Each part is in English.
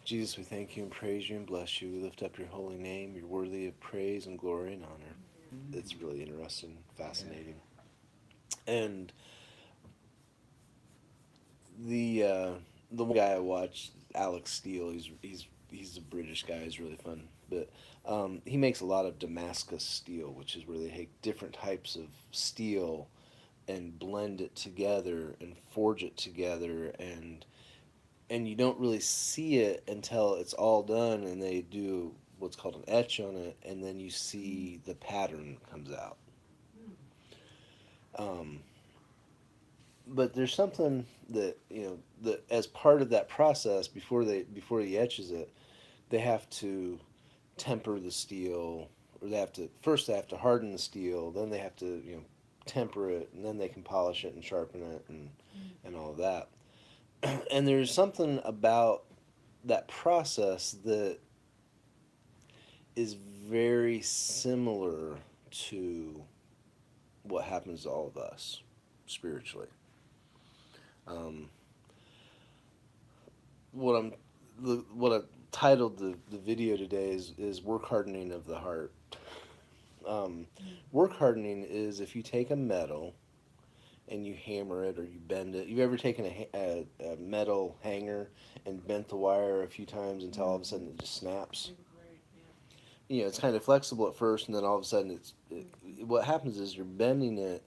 Jesus, we thank you and praise you and bless you. We lift up your holy name. You're worthy of praise and glory and honor. It's really interesting, fascinating. And the uh, the one guy I watched, Alex Steele, he's a British guy. He's really fun, but he makes a lot of Damascus steel, which is where they take different types of steel and blend it together and forge it together, and you don't really see it until it's all done and they do what's called an etch on it, and then you see the pattern comes out. um, but there's something that that as part of that process, before he etches it, they have to temper the steel, or they have to harden the steel, then they have to temper it, and then they can polish it and sharpen it, and all of that. And there's something about that process that is very similar to what happens to all of us spiritually. Um, what I'm what I titled the video today is work hardening of the heart. Um, Work hardening is if you take a metal and you hammer it or you bend it. You've ever taken a metal hanger and bent the wire a few times until all of a sudden it just snaps? It's kind of flexible at first, and then all of a sudden what happens is you're bending it.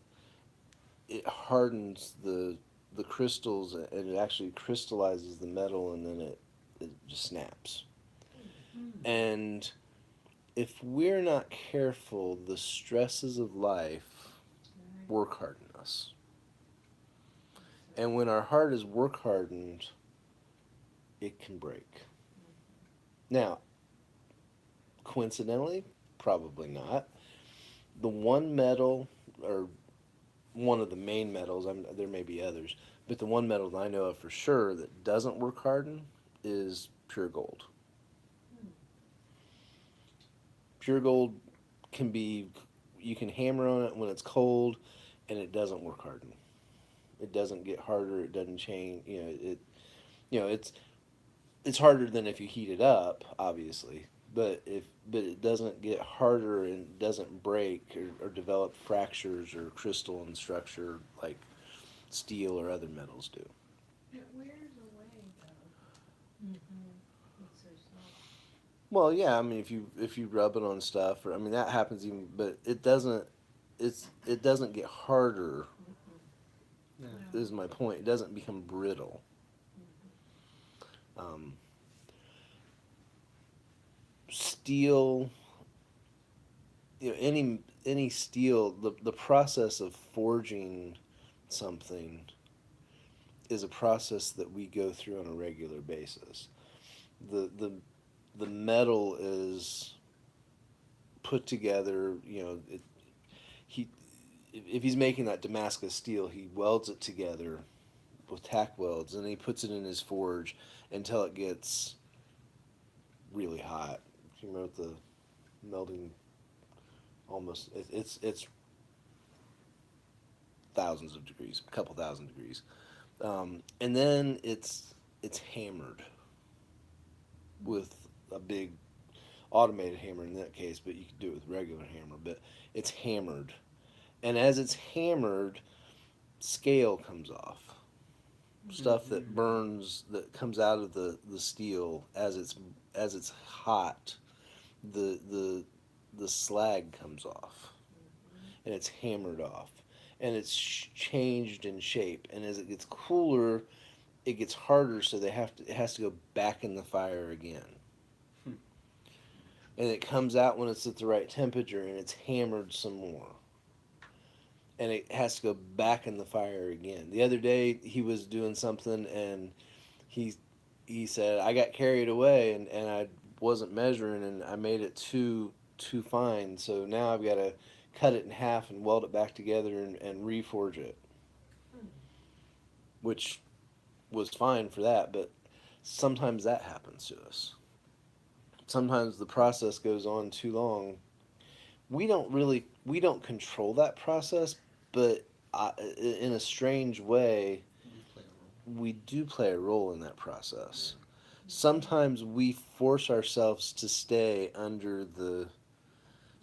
It hardens the crystals, and it actually crystallizes the metal, and then it just snaps. And if we're not careful, the stresses of life work harden us. And when our heart is work hardened, it can break. Now, coincidentally, probably not. The one metal, or one of the main metals, there may be others, but the one metal that I know of for sure that doesn't work harden is pure gold. Pure gold can be, you can hammer on it when it's cold, and it doesn't work harden. It doesn't get harder. It doesn't change. You know, it's harder than if you heat it up, obviously. But it doesn't get harder and doesn't break or develop fractures or crystalline structure like steel or other metals do. Well, yeah, I mean, if you rub it on stuff, or I mean, that happens even, but it doesn't get harder. Yeah. Is my point. It doesn't become brittle. Um, Steel, any steel, the process of forging something is a process that we go through on a regular basis. The the the metal is put together. He if he's making that Damascus steel, he welds it together with tack welds, and he puts it in his forge until it gets really hot. You remember the melting, almost it's thousands of degrees, a couple thousand degrees, and then it's hammered with a big automated hammer in that case, but you could do it with regular hammer. But it's hammered, and as it's hammered, scale comes off. Stuff that burns, that comes out of the steel as it's hot, the the slag comes off, and it's hammered off, and it's changed in shape, and as it gets cooler it gets harder, so it has to go back in the fire again, and it comes out when it's at the right temperature, and it's hammered some more, and it has to go back in the fire again. The other day he was doing something, and he he said I got carried away, and I wasn't measuring, and I made it too fine, so now I've got to cut it in half and weld it back together and reforge it, which was fine for that, but sometimes that happens to us. Sometimes the process goes on too long. We don't control that process, but in a strange way We play a role. we do play a role in that process. Yeah. Sometimes we force ourselves to stay under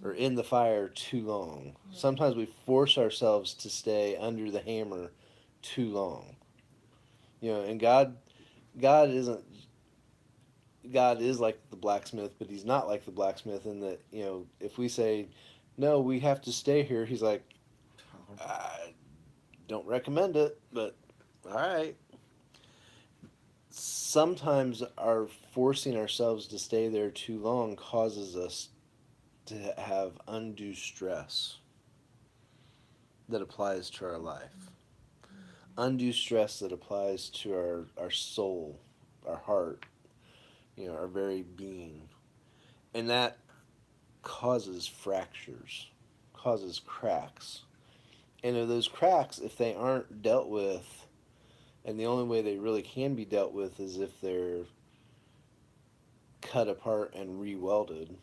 or in the fire too long. Sometimes we force ourselves to stay under the hammer too long. And God isn't God is like the blacksmith, but he's not like the blacksmith in that, if we say, no, we have to stay here, he's like, I don't recommend it, but all right. Sometimes our forcing ourselves to stay there too long causes us to have undue stress that applies to our life. Undue stress that applies to our soul, our heart, our very being. And that causes fractures, causes cracks. And if those cracks, if they aren't dealt with, and the only way they really can be dealt with is if they're cut apart and re-welded,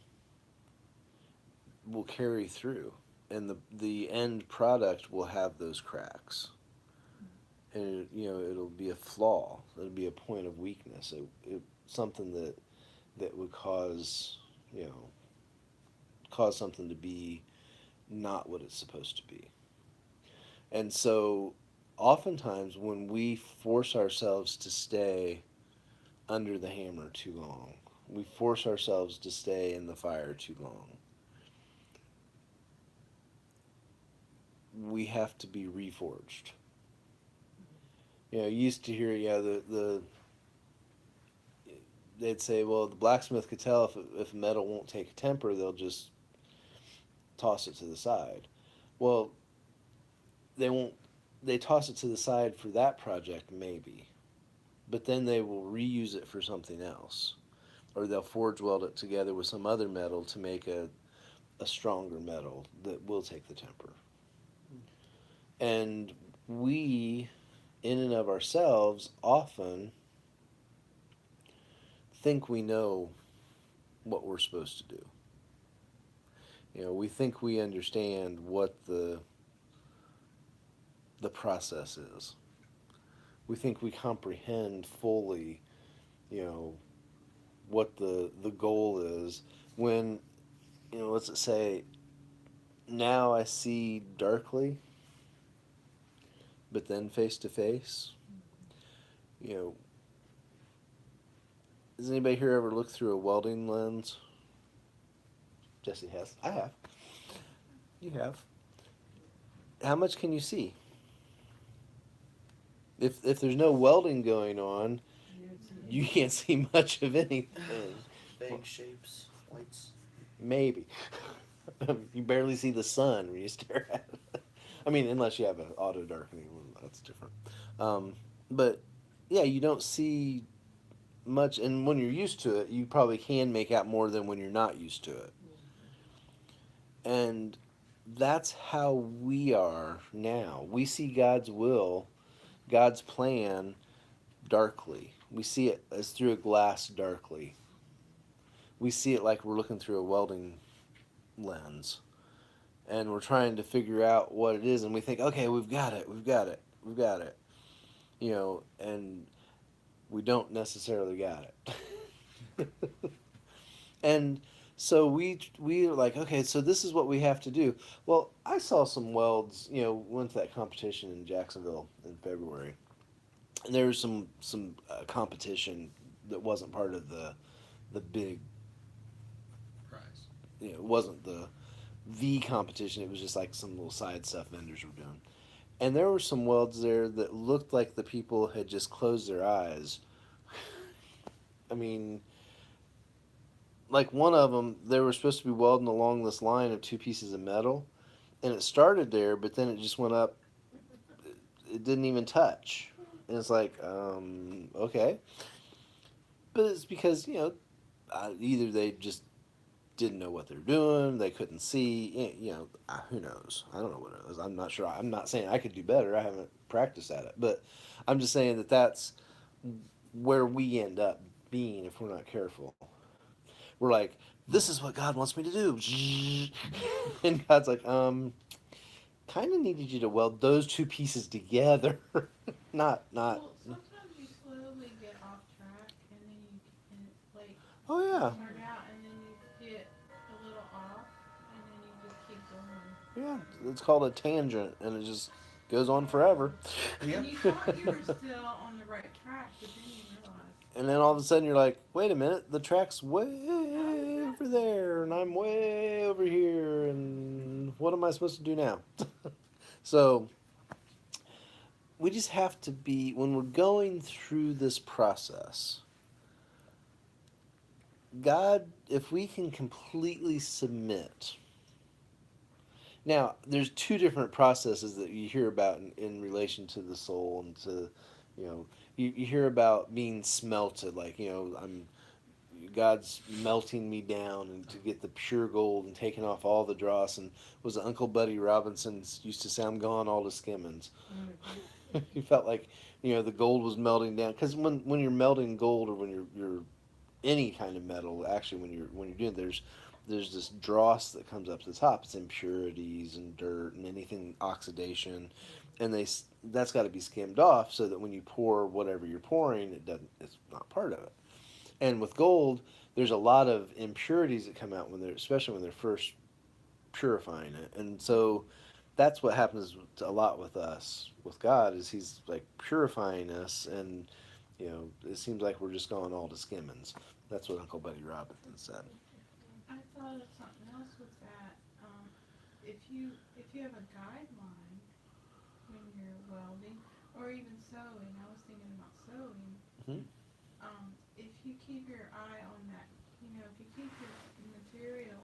will carry through. And the end product will have those cracks. And it'll be a flaw. It'll be a point of weakness. Something that would you know cause something to be not what it's supposed to be. And so oftentimes when we force ourselves to stay under the hammer too long, we force ourselves to stay in the fire too long, we have to be reforged. You used to hear, they'd say, well, the blacksmith could tell if metal won't take a temper, they'll just toss it to the side. Well, they won't. They toss it to the side for that project, maybe, but then they will reuse it for something else, or they'll forge weld it together with some other metal to make a stronger metal that will take the temper. And we, in and of ourselves, often think we know what we're supposed to do. We think we understand what the process is. We think we comprehend fully, you know, what the goal is. When, let's say, now I see darkly, but then face to face. You know, has anybody here ever looked through a welding lens? Jesse has. I have. You have. How much can you see? If there's no welding going on, you can't see much of anything. Vague shapes, lights. Maybe. You barely see the sun when you stare at it. I mean, unless you have an auto darkening, that's different. Um, but yeah, you don't see much, and when you're used to it, you probably can make out more than when you're not used to it. And that's how we are now. We see God's will, God's plan darkly. We see it as through a glass darkly. We see it like we're looking through a welding lens. And we're trying to figure out what it is, and we think, okay, we've got it, we've got it, we've got it. And we don't necessarily got it. And so we are like, okay, so this is what we have to do. Well, I saw some welds. Went to that competition in Jacksonville in February, and there was some competition that wasn't part of the big. Prize. It wasn't the competition. It was just like some little side stuff vendors were doing. And there were some welds there that looked like the people had just closed their eyes. I mean, like one of them, they were supposed to be welding along this line of two pieces of metal, and it started there, but then it just went up. It didn't even touch, and it's like, okay, but it's because either they just didn't know what they're doing, they couldn't see, who knows? I don't know what it is. I'm not sure. I'm not saying I could do better. I haven't practiced at it, but I'm just saying that that's where we end up being if we're not careful. We're like, this is what God wants me to do. And God's like, kind of needed you to weld those two pieces together. not. Well, sometimes you slowly get off track and then you Oh yeah, start out and then you get a little off and then you just keep going. yeah. It's called a tangent, and it just goes on forever. And you thought you were still on the right track, but then you realize, And then all of a sudden you're like, wait a minute, the track's way oh, over there, and I'm way over here, and what am I supposed to do now? So we just have to be, when we're going through this process, God, if we can completely submit. Now, there's two different processes that you hear about in relation to the soul and to, you hear about being smelted, like, God's melting me down and to get the pure gold and taking off all the dross. And was it Uncle Buddy Robinson's used to say, "I'm gone all the skimmings." He felt like the gold was melting down because when you're melting gold or when you're any kind of metal, actually when you're doing there's this dross that comes up to the top. It's impurities and dirt and anything oxidation, and that's got to be skimmed off so that when you pour whatever you're pouring, it's not part of it. And with gold, there's a lot of impurities that come out especially when they're first purifying it. And so that's what happens a lot with us, with God, is He's like purifying us, and it seems like we're just going all to skimmings. That's what Uncle Buddy Robinson said. I thought of something else with that. If you have a guideline when you're welding or even sewing, I was thinking about sewing. Hmm. If you keep your eye on that, if you keep your material